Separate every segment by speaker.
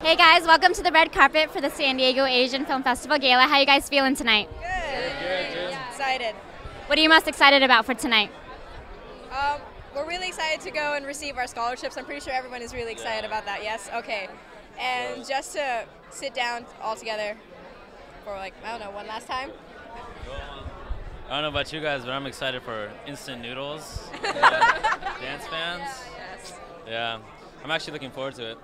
Speaker 1: Hey guys, welcome to the red carpet for the San Diego Asian Film Festival Gala. How you guys feeling tonight?
Speaker 2: Good. Yeah. Excited.
Speaker 1: What are you most excited about for tonight?
Speaker 2: We're really excited to go and receive our scholarships. I'm pretty sure everyone is really excited about that. Yes? Okay. And just to sit down all together for like, I don't know, one last time.
Speaker 3: I don't know about you guys, but I'm excited for instant noodles. Dance fans.
Speaker 2: Yes.
Speaker 3: Yeah. I'm actually looking forward to it.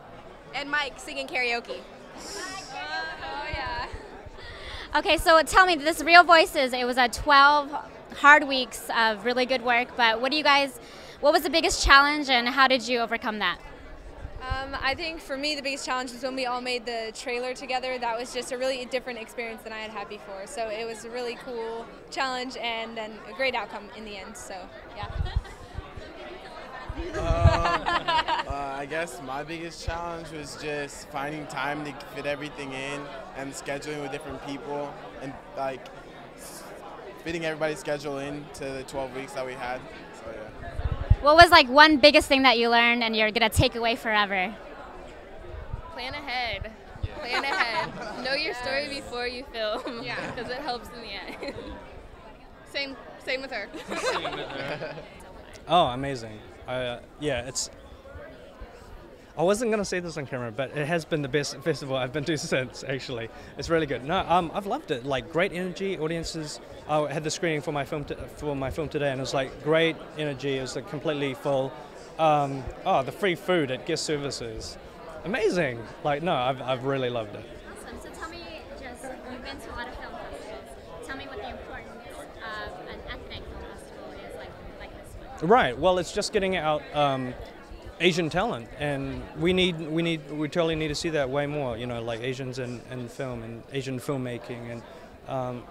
Speaker 2: And Mike singing karaoke. Oh yeah.
Speaker 1: Okay, so tell me, this Real Voices, it was a 12 hard weeks of really good work, but what was the biggest challenge and how did you overcome that?
Speaker 2: I think for me the biggest challenge was when we all made the trailer together. That was just a really different experience than I had before. So it was a really cool challenge and then a great outcome in the end. So yeah.
Speaker 4: I guess my biggest challenge was just finding time to fit everything in and scheduling with different people and like fitting everybody's schedule into the 12 weeks that we had. So yeah.
Speaker 1: What was like one biggest thing that you learned and you're gonna take away forever?
Speaker 5: Plan ahead. Plan ahead. Know your story before you film. Yeah, because it helps in the end. Same with her.
Speaker 6: Oh, amazing. Yeah, I wasn't going to say this on camera, but it has been the best festival I've been to since, actually. It's really good. No, I've loved it. Like, great energy, audiences. I had the screening for my film today, and it was like great energy. It was like completely full. The free food at guest services. Amazing. Like, no, I've really loved it.
Speaker 1: Awesome. So tell me, you've been to a lot of film festivals. Tell me what the importance of an ethnic film festival is like this one.
Speaker 6: Right. Well, it's just getting out Asian talent, and we totally need to see that way more. You know, like Asians in film and Asian filmmaking, and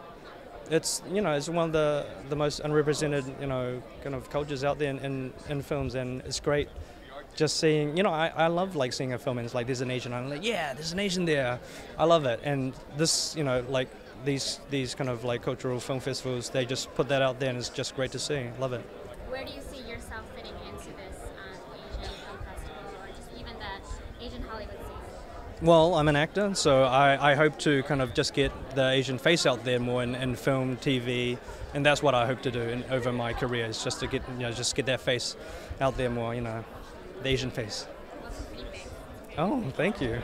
Speaker 6: it's one of the most unrepresented kind of cultures out there in films, and it's great. Just seeing, I love like seeing a film and it's like there's an Asian, I'm like, yeah, there's an Asian there. I love it, and this, like these kind of like cultural film festivals, they just put that out there, and it's just great to see. Love it.
Speaker 1: Where do you see yourself fitting into this Asian film festival, or just even the Asian Hollywood scene?
Speaker 6: Well, I'm an actor, so I hope to kind of just get the Asian face out there more in film, TV, and that's what I hope to do over my career, is just to get get that face out there more, the Asian face.
Speaker 1: What's a pretty face?
Speaker 6: Oh, thank you.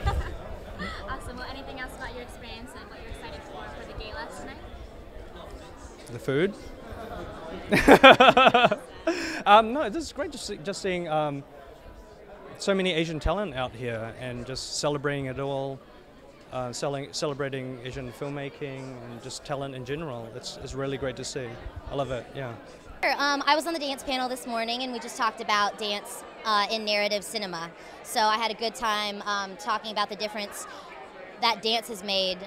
Speaker 1: Awesome. Well, anything else about your experience and what you're excited for the gala tonight?
Speaker 6: The food. No, this is great. Just seeing so many Asian talent out here and just celebrating it all, celebrating Asian filmmaking and just talent in general. It's really great to see. I love it. Yeah.
Speaker 7: I was on the dance panel this morning, and we just talked about dance in narrative cinema. So I had a good time talking about the difference that dance has made,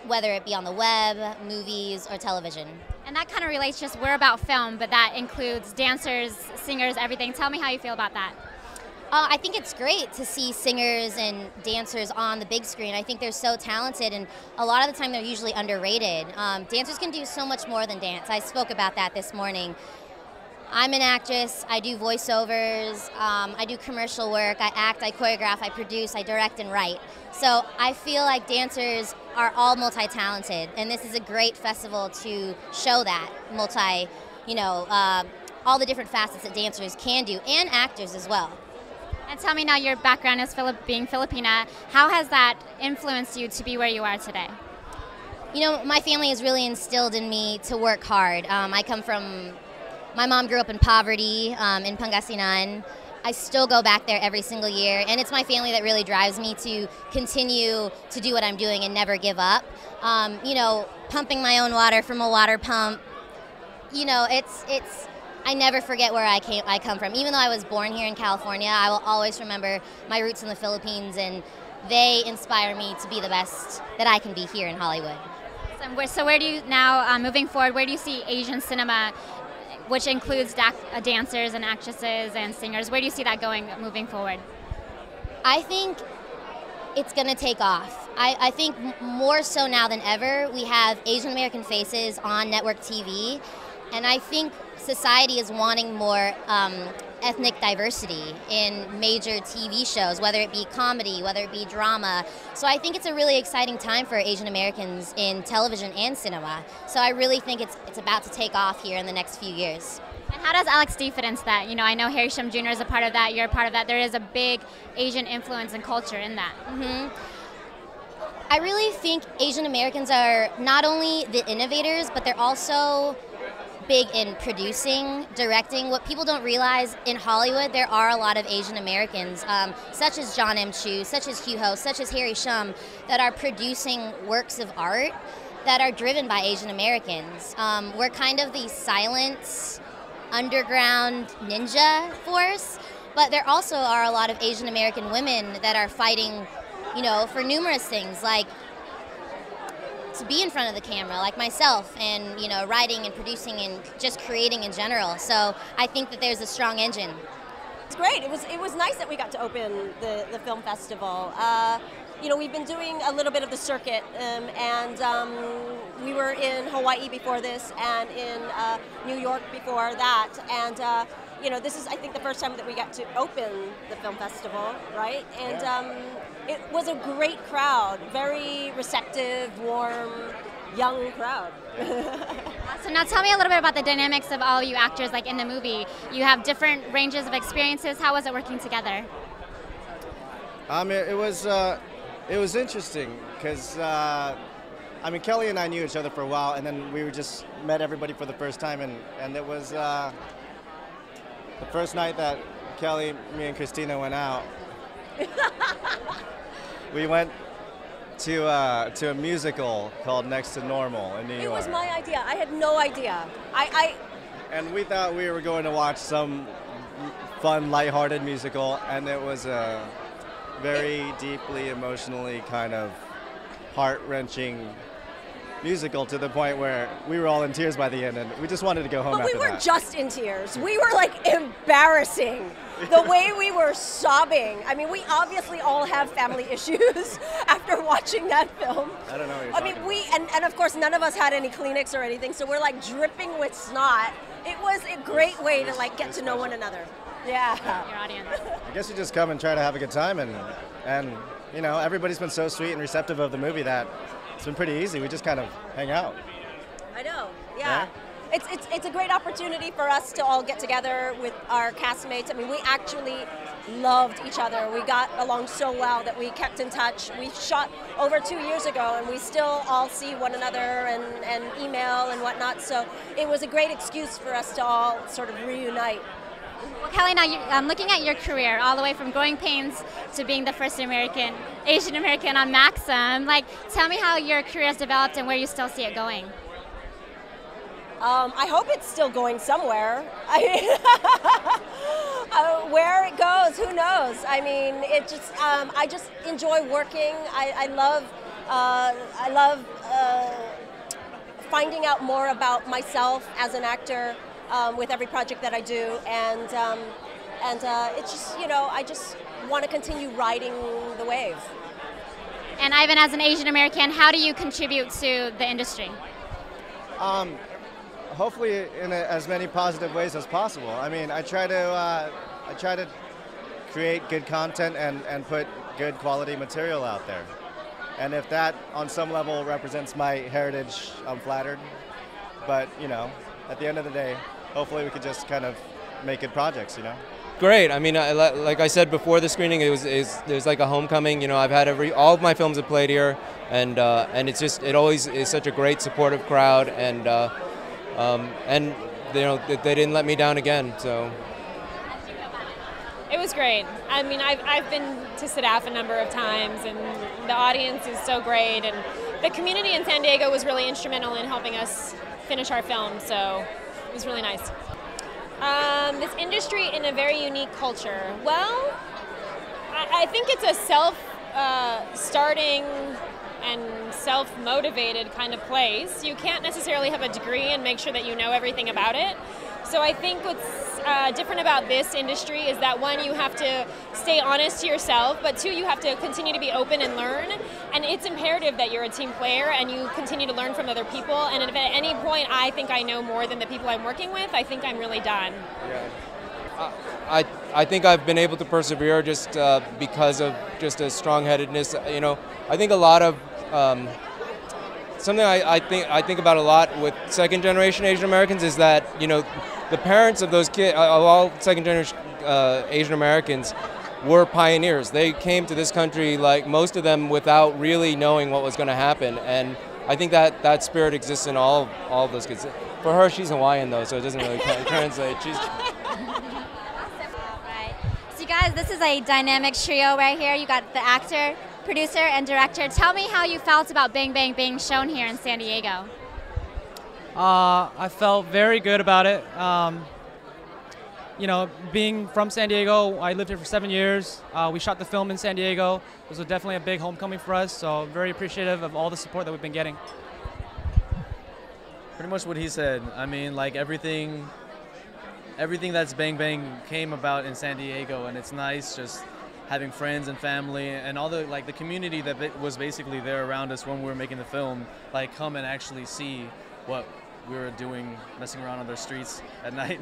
Speaker 7: whether it be on the web, movies, or television.
Speaker 1: And that kind of relates, just we're about film, but that includes dancers, singers, everything. Tell me how you feel about that.
Speaker 7: I think it's great to see singers and dancers on the big screen. I think they're so talented, and a lot of the time they're usually underrated. Dancers can do so much more than dance. I spoke about that this morning. I'm an actress. I do voiceovers. I do commercial work. I act, I choreograph, I produce, I direct, and write. So I feel like dancers are all multi-talented, and this is a great festival to show that all the different facets that dancers can do, and actors as well.
Speaker 1: And tell me now, your background is being Filipina. How has that influenced you to be where you are today?
Speaker 7: My family has really instilled in me to work hard. My mom grew up in poverty in Pangasinan. I still go back there every single year, and it's my family that really drives me to continue to do what I'm doing and never give up. Pumping my own water from a water pump. I never forget where I come from. Even though I was born here in California, I will always remember my roots in the Philippines, and they inspire me to be the best that I can be here in Hollywood.
Speaker 1: So where do you now, moving forward, where do you see Asian cinema, which includes dancers and actresses and singers, where do you see that going moving forward?
Speaker 7: I think it's going to take off. I think more so now than ever, we have Asian American faces on network TV, and I think society is wanting more ethnic diversity in major TV shows, whether it be comedy, whether it be drama. So I think it's a really exciting time for Asian Americans in television and cinema. So I really think it's about to take off here in the next few years.
Speaker 1: And how does Alex D fit into that? You know, I know Harry Shum Jr. is a part of that, you're a part of that. There is a big Asian influence and culture in that.
Speaker 7: I really think Asian Americans are not only the innovators, but they're also big in producing, directing. What people don't realize, in Hollywood, there are a lot of Asian Americans, such as John M. Chu, such as Hugh Ho, such as Harry Shum, that are producing works of art that are driven by Asian Americans. We're kind of the silent, underground ninja force, but there also are a lot of Asian American women that are fighting, you know, for numerous things, like to be in front of the camera, like myself, and, you know, writing and producing and just creating in general. So I think that there's a strong engine.
Speaker 8: It's great. It was nice that we got to open the film festival. You know, we've been doing a little bit of the circuit, and we were in Hawaii before this, and in New York before that, and you know, this is, I think, the first time that we got to open the film festival, right? And it was a great crowd, very receptive, warm, young crowd.
Speaker 1: So now tell me a little bit about the dynamics of all you actors, like in the movie. You have different ranges of experiences. How was it working together?
Speaker 9: It was interesting because, I mean, Kelly and I knew each other for a while, and then we just met everybody for the first time, and it was the first night that Kelly, me, and Christina went out. We went to a musical called Next to Normal in New York.
Speaker 8: It was my idea. I had no idea.
Speaker 9: And we thought we were going to watch some fun, lighthearted musical, and it was a very deeply, emotionally kind of heart-wrenching musical, to the point where we were all in tears by the end, and we just wanted to go home after that.
Speaker 8: But we weren't just in tears. We were, like, embarrassing. The way we were sobbing. I mean, we obviously all have family issues after watching that film.
Speaker 9: I don't know what you're talking about.
Speaker 8: And of course, none of us had any Kleenex or anything, so we're, like, dripping with snot. It was a great way to, like, get to know one another. Yeah.
Speaker 1: Your audience.
Speaker 9: I guess you just come and try to have a good time, and you know, everybody's been so sweet and receptive of the movie that it's been pretty easy. We just kind of hang out.
Speaker 8: I know, yeah. It's a great opportunity for us to all get together with our castmates. I mean, we actually loved each other. We got along so well that we kept in touch. We shot over 2 years ago, and we still all see one another and email and whatnot. So it was a great excuse for us to all sort of reunite.
Speaker 1: Well, Kelly, now I'm looking at your career, all the way from Growing Pains to being the first Asian American on Maxim. Like, tell me how your career has developed and where you still see it going.
Speaker 8: I hope it's still going somewhere. Where it goes, who knows? I mean, it just I just enjoy working. I love finding out more about myself as an actor. With every project that I do, and it's just, you know, I just want to continue riding the wave.
Speaker 1: And Ivan, as an Asian American, how do you contribute to the industry?
Speaker 9: Hopefully in as many positive ways as possible. I mean, I try to create good content and put good quality material out there. And if that on some level represents my heritage, I'm flattered. But, you know, at the end of the day, hopefully we could just kind of make good projects, you know?
Speaker 10: Great. I mean, like I said before the screening, there's like a homecoming. You know, I've had all of my films have played here, and it always is such a great supportive crowd, and you know, they didn't let me down again. So
Speaker 11: it was great. I mean, I've been to SDAFF a number of times, and the audience is so great, and the community in San Diego was really instrumental in helping us finish our film, so it was really nice. This industry in a very unique culture. Well, I think it's a self-starting and self-motivated kind of place. You can't necessarily have a degree and make sure that you know everything about it. So I think what's different about this industry is that, one, you have to stay honest to yourself, but two, you have to continue to be open and learn. And it's imperative that you're a team player and you continue to learn from other people. And if at any point I think I know more than the people I'm working with, I think I'm really done.
Speaker 9: Yeah.
Speaker 10: I think I've been able to persevere just because of just a strong-headedness. You know, I think a lot of something I think about a lot with second-generation Asian Americans is that, you know, the parents of those kids, of all second-generation Asian Americans, were pioneers. They came to this country, like most of them, without really knowing what was going to happen, and I think that spirit exists in all of those kids. For her, she's Hawaiian though, so it doesn't really translate. She's.
Speaker 1: Right. So you guys, this is a dynamic trio right here. You got the actor, producer, and director. Tell me how you felt about Bang Bang being shown here in San Diego.
Speaker 12: I felt very good about it. You know, being from San Diego, I lived here for 7 years. We shot the film in San Diego. It was definitely a big homecoming for us, so very appreciative of all the support that we've been getting.
Speaker 13: Pretty much what he said. I mean, like everything that's Bang Bang came about in San Diego, and it's nice just having friends and family and all the the community that was basically there around us when we were making the film, like come and actually see what we were doing, messing around on their streets at night.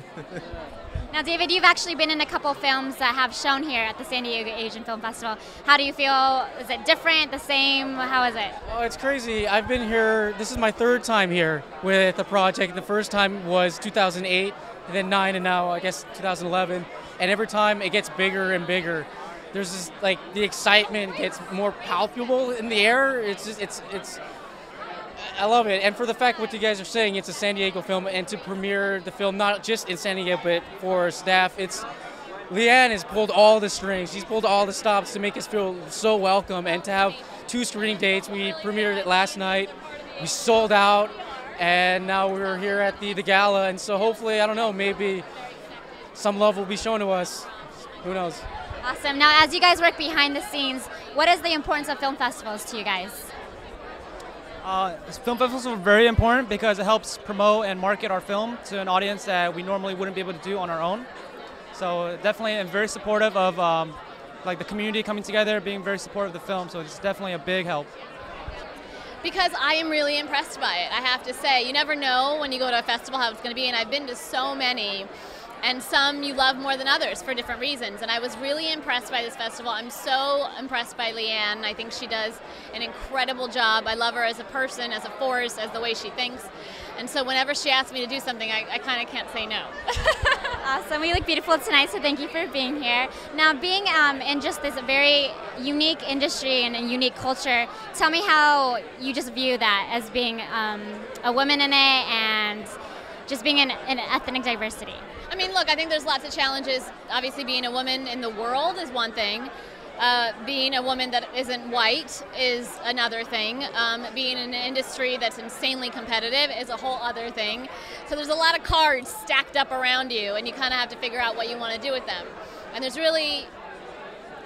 Speaker 1: Now, David, you've actually been in a couple films that have shown here at the San Diego Asian Film Festival. How do you feel? Is it different, the same? How is it?
Speaker 14: Oh, it's crazy. I've been here, this is my third time here with the project. The first time was 2008, and then 9, and now I guess 2011. And every time it gets bigger and bigger. There's this, the excitement gets more palpable in the air. I love it, and for the fact what you guys are saying, it's a San Diego film, and to premiere the film not just in San Diego but for SDAFF, Leanne has pulled all the strings. She's pulled all the stops to make us feel so welcome, and to have 2 screening dates. We premiered it last night, we sold out, and now we're here at the Gala, and so hopefully, I don't know, maybe some love will be shown to us. Who knows?
Speaker 1: Awesome. Now, as you guys work behind the scenes, what is the importance of film festivals to you guys?
Speaker 12: Film festivals are very important because it helps promote and market our film to an audience that we normally wouldn't be able to do on our own. So definitely I'm very supportive of the community coming together, being very supportive of the film, so it's definitely a big help.
Speaker 5: Because I am really impressed by it, I have to say. You never know when you go to a festival how it's going to be, and I've been to so many. And some you love more than others for different reasons. And I was really impressed by this festival. I'm so impressed by Leanne. I think she does an incredible job. I love her as a person, as a force, as the way she thinks. And so whenever she asks me to do something, I kind of can't say no.
Speaker 1: Awesome. We look beautiful tonight, so thank you for being here. Now, being in just this very unique industry and a unique culture, tell me how you just view that as being a woman in it and just being in ethnic diversity.
Speaker 5: I mean, look, I think there's lots of challenges. Obviously, being a woman in the world is one thing. Being a woman that isn't white is another thing. Being in an industry that's insanely competitive is a whole other thing. So there's a lot of cards stacked up around you, and you kind of have to figure out what you want to do with them. And there's really,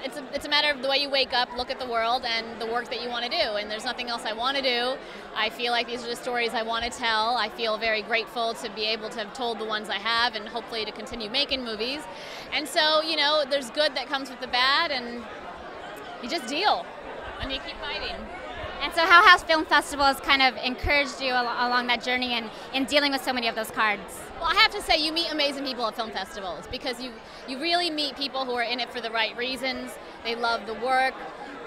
Speaker 5: it's a matter of the way you wake up, look at the world, and the work that you want to do. And there's nothing else I want to do. I feel like these are the stories I want to tell. I feel very grateful to be able to have told the ones I have, and hopefully to continue making movies. And so, you know, there's good that comes with the bad, and you just deal, and you keep fighting.
Speaker 1: And so how has film festivals kind of encouraged you along that journey and in dealing with so many of those cards?
Speaker 5: Well, I have to say, you meet amazing people at film festivals because you really meet people who are in it for the right reasons. They love the work.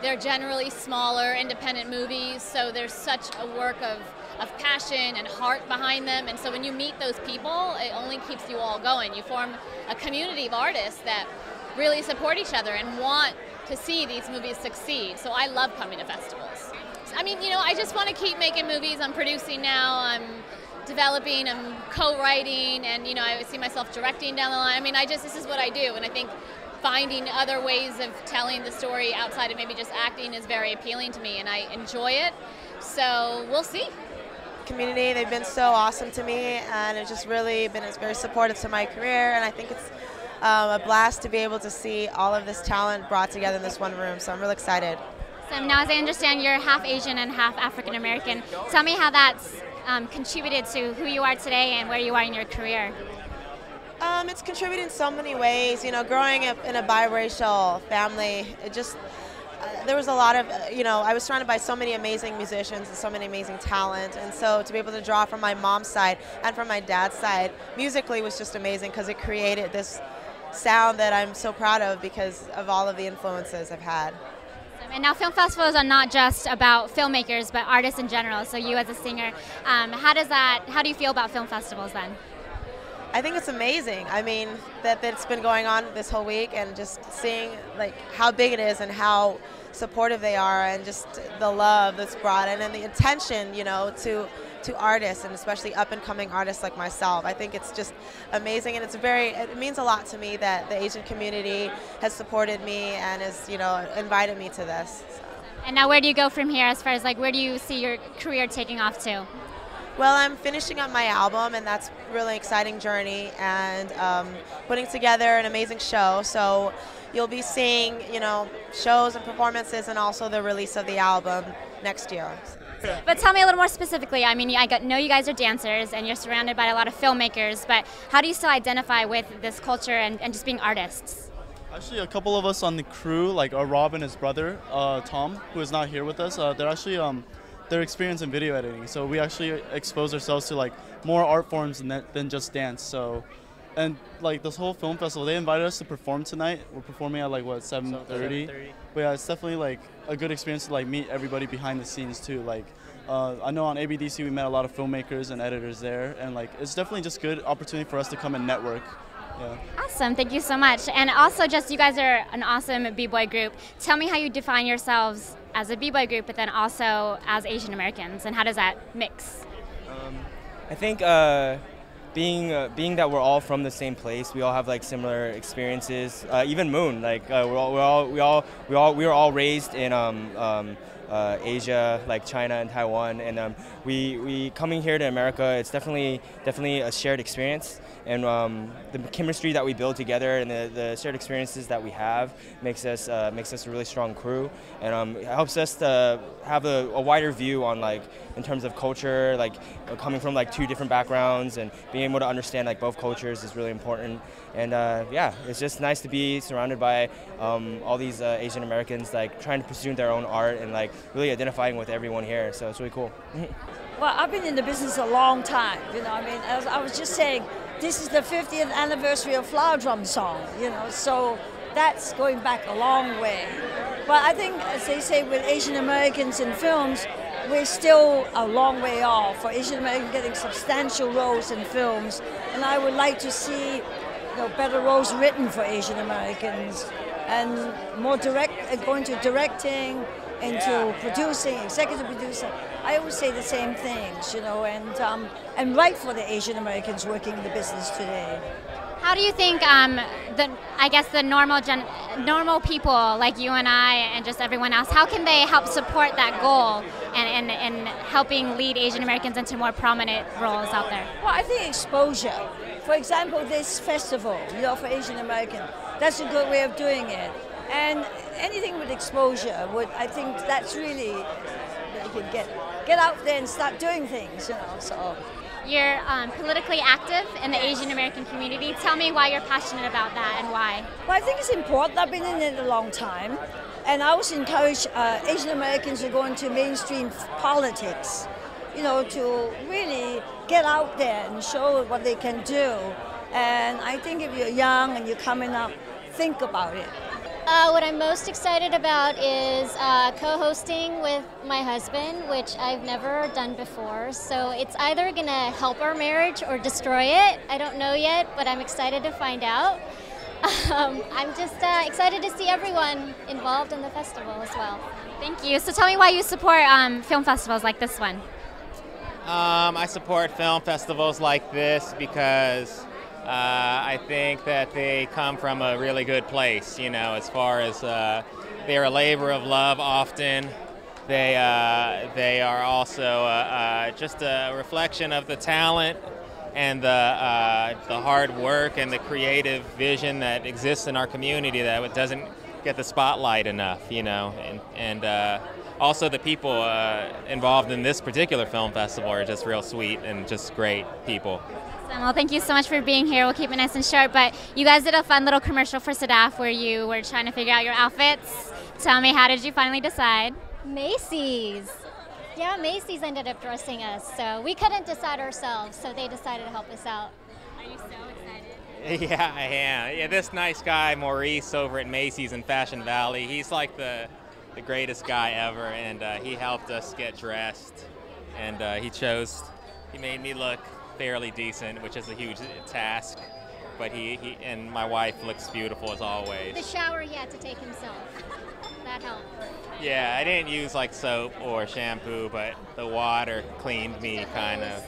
Speaker 5: They're generally smaller, independent movies, so there's such a work of passion and heart behind them. And so when you meet those people, it only keeps you all going. You form a community of artists that really support each other and want to see these movies succeed. So I love coming to festivals. I mean, you know, I just want to keep making movies. I'm producing now, I'm developing, I'm co-writing, and, you know, I see myself directing down the line. I mean, this is what I do, and I think finding other ways of telling the story outside of maybe just acting is very appealing to me, and I enjoy it. So we'll see.
Speaker 15: Community, they've been so awesome to me, and it's just really been very supportive to my career, and I think it's a blast to be able to see all of this talent brought together in this one room, so I'm really excited.
Speaker 1: So now, as I understand, you're half Asian and half African American. Tell me how that's contributed to who you are today and where you are in your career.
Speaker 15: It's contributed in so many ways. You know, growing up in a biracial family, it just, there was a lot of, you know, I was surrounded by so many amazing musicians and so many amazing talent, and so to be able to draw from my mom's side and from my dad's side, musically was just amazing because it created this sound that I'm so proud of because of all of the influences I've had.
Speaker 1: And now film festivals are not just about filmmakers, but artists in general. So you as a singer, how do you feel about film festivals then?
Speaker 15: I think it's amazing. I mean, that it's been going on this whole week, and just seeing like how big it is and how supportive they are, and just the love that's brought in and the attention, you know, to artists, and especially up and coming artists like myself. I think it's just amazing, and it means a lot to me that the Asian community has supported me and has, you know, invited me to this. So.
Speaker 1: And now where do you go from here, as far as like where do you see your career taking off to?
Speaker 15: Well, I'm finishing up my album, and that's a really exciting journey, and putting together an amazing show. So you'll be seeing, you know, shows and performances, and also the release of the album next year.
Speaker 1: But tell me a little more specifically. I mean, know you guys are dancers, and you're surrounded by a lot of filmmakers, but how do you still identify with this culture and just being artists?
Speaker 16: Actually, a couple of us on the crew, like Rob and his brother, Tom, who is not here with us, they're actually they're experienced in video editing, so we actually expose ourselves to like more art forms than just dance. So, and like this whole film festival, they invited us to perform tonight. We're performing at like what, 7:30. But yeah, it's definitely like a good experience to like meet everybody behind the scenes too. Like I know on ABDC we met a lot of filmmakers and editors there, and like it's definitely just good opportunity for us to come and network. Yeah.
Speaker 1: Awesome, thank you so much. And also, just you guys are an awesome b-boy group. Tell me how you define yourselves as a b-boy group, but then also as Asian Americans, and how does that mix?
Speaker 17: I think being that we're all from the same place, we all have like similar experiences. Even Moon, like we were all raised in Asia, like China and Taiwan, and we coming here to America, it's definitely a shared experience, and the chemistry that we build together and the shared experiences that we have makes us a really strong crew, and it helps us to have a wider view on like in terms of culture, like coming from like two different backgrounds and being able to understand like both cultures is really important. And yeah, it's just nice to be surrounded by all these Asian Americans like trying to pursue their own art and like really identifying with everyone here. So it's really cool.
Speaker 18: Well, I've been in the business a long time. You know, I mean, as I was just saying, this is the 50th anniversary of Flower Drum Song. You know, so that's going back a long way. But I think, as they say, with Asian Americans in films, we're still a long way off for Asian Americans getting substantial roles in films. And I would like to see better roles written for Asian Americans, and more going to directing, into producing, executive producing. I always say the same things, you know, and write for the Asian Americans working in the business today.
Speaker 1: How do you think the normal people like you and I and just everyone else, how can they help support that goal and helping lead Asian Americans into more prominent roles out there?
Speaker 18: Well, I think exposure. For example, this festival, you know, for Asian American, that's a good way of doing it. And anything with exposure, I think that's really, you can get out there and start doing things, you know, so.
Speaker 1: You're politically active in the Asian American community. Tell me why you're passionate about that and why.
Speaker 18: Well, I think it's important. I've been in it a long time. And I always encourage Asian Americans to go into mainstream politics, you know, to really get out there and show what they can do. And I think if you're young and you're coming up, think about it.
Speaker 19: What I'm most excited about is co-hosting with my husband, which I've never done before. So it's either going to help our marriage or destroy it. I don't know yet, but I'm excited to find out. I'm just excited to see everyone involved in the festival as well.
Speaker 1: Thank you. So tell me why you support film festivals like this one.
Speaker 20: I support film festivals like this because I think that they come from a really good place, you know, as far as they're a labor of love often. They are also just a reflection of the talent and the hard work and the creative vision that exists in our community that doesn't get the spotlight enough, you know, and also the people involved in this particular film festival are just real sweet and just great people.
Speaker 1: Well, thank you so much for being here. We'll keep it nice and short, but you guys did a fun little commercial for SDAFF where you were trying to figure out your outfits. Tell me, how did you finally decide?
Speaker 19: Macy's. Yeah, Macy's ended up dressing us, so we couldn't decide ourselves, so they decided to help us out.
Speaker 1: Are you so excited?
Speaker 20: Yeah, I am. Yeah, this nice guy, Maurice, over at Macy's in Fashion Valley, he's like the greatest guy ever, and he helped us get dressed, and he made me look fairly decent, which is a huge task, but he and my wife looks beautiful as always.
Speaker 19: The shower he had to take himself. That helped.
Speaker 20: Yeah, I didn't use like soap or shampoo, but the water cleaned me kind of.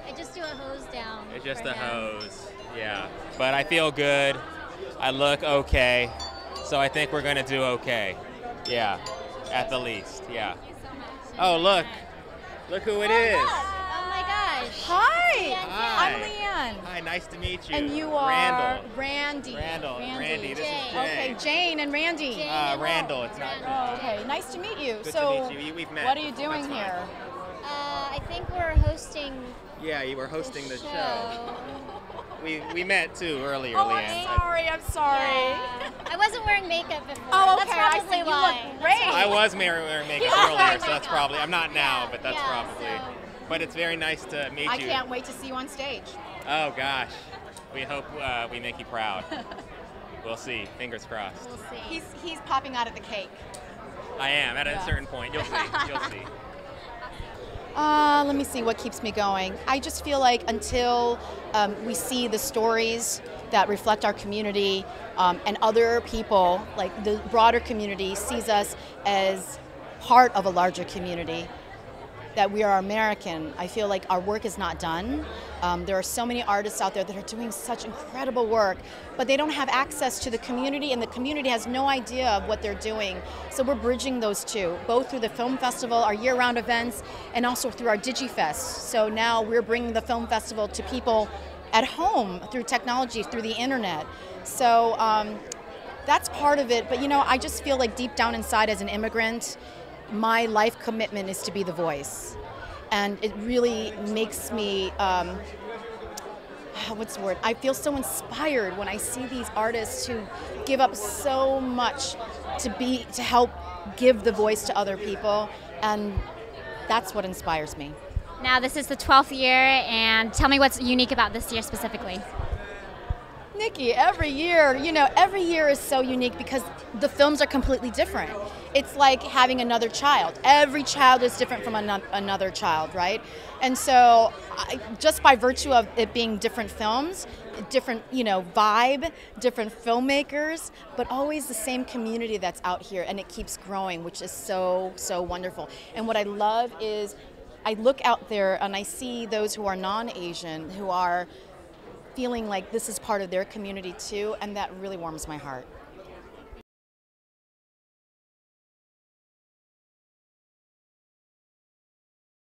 Speaker 19: I just do a hose down.
Speaker 20: It's just
Speaker 19: for
Speaker 20: a
Speaker 19: him.
Speaker 20: hose, yeah. But I feel good. I look okay, so I think we're gonna do okay. Yeah, at the least, yeah. Oh, look who it is.
Speaker 19: Oh my gosh.
Speaker 21: Hi.
Speaker 20: Hi.
Speaker 21: I'm Leanne.
Speaker 20: Hi, nice to meet you.
Speaker 21: And you are
Speaker 20: Randall.
Speaker 21: Randy.
Speaker 20: Randy. This is Jane.
Speaker 21: Okay, Jane and Randy.
Speaker 20: Randall. It's not.
Speaker 21: Oh, okay. Nice to meet you.
Speaker 20: Good
Speaker 21: so,
Speaker 20: to meet you. We've met.
Speaker 21: what are you doing
Speaker 20: That's fine.
Speaker 21: here?
Speaker 19: I think we're hosting.
Speaker 20: Yeah, you were hosting the show. We met too earlier,
Speaker 21: Oh,
Speaker 20: Leanne.
Speaker 21: I'm sorry.
Speaker 19: Yeah. I wasn't wearing makeup before.
Speaker 21: Oh, okay.
Speaker 19: That's probably
Speaker 21: I see.
Speaker 19: why.
Speaker 21: You look great.
Speaker 20: I was wearing makeup earlier, so that's probably. I'm not now, but that's
Speaker 19: Yeah,
Speaker 20: probably. But it's very nice to meet
Speaker 21: I
Speaker 20: you.
Speaker 21: can't wait to see you on stage.
Speaker 20: Oh gosh, we hope we make you proud. We'll see. Fingers crossed.
Speaker 19: We'll see.
Speaker 21: He's popping out of the cake.
Speaker 20: I am at a certain point. You'll see. You'll see.
Speaker 21: Let me see what keeps me going. I just feel like until we see the stories that reflect our community and other people, like the broader community, sees us as part of a larger community, that we are American, I feel like our work is not done. There are so many artists out there that are doing such incredible work, but they don't have access to the community, and the community has no idea of what they're doing. So we're bridging those two, both through the film festival, our year-round events, and also through our DigiFest. So now we're bringing the film festival to people at home through technology, through the internet. So that's part of it, but I just feel like deep down inside as an immigrant, my life commitment is to be the voice. And it really makes me, what's the word? I feel so inspired when I see these artists who give up so much to help give the voice to other people. And that's what inspires me.
Speaker 1: Now this is the 12th year, and tell me what's unique about this year specifically.
Speaker 21: Nikki, every year is so unique because the films are completely different. It's like having another child. Every child is different from another child, right? And so just by virtue of it being different films, different, vibe, different filmmakers, but always the same community that's out here, and it keeps growing, which is so, so wonderful. And what I love is I look out there and I see those who are non-Asian, who are feeling like this is part of their community too, and that really warms my heart.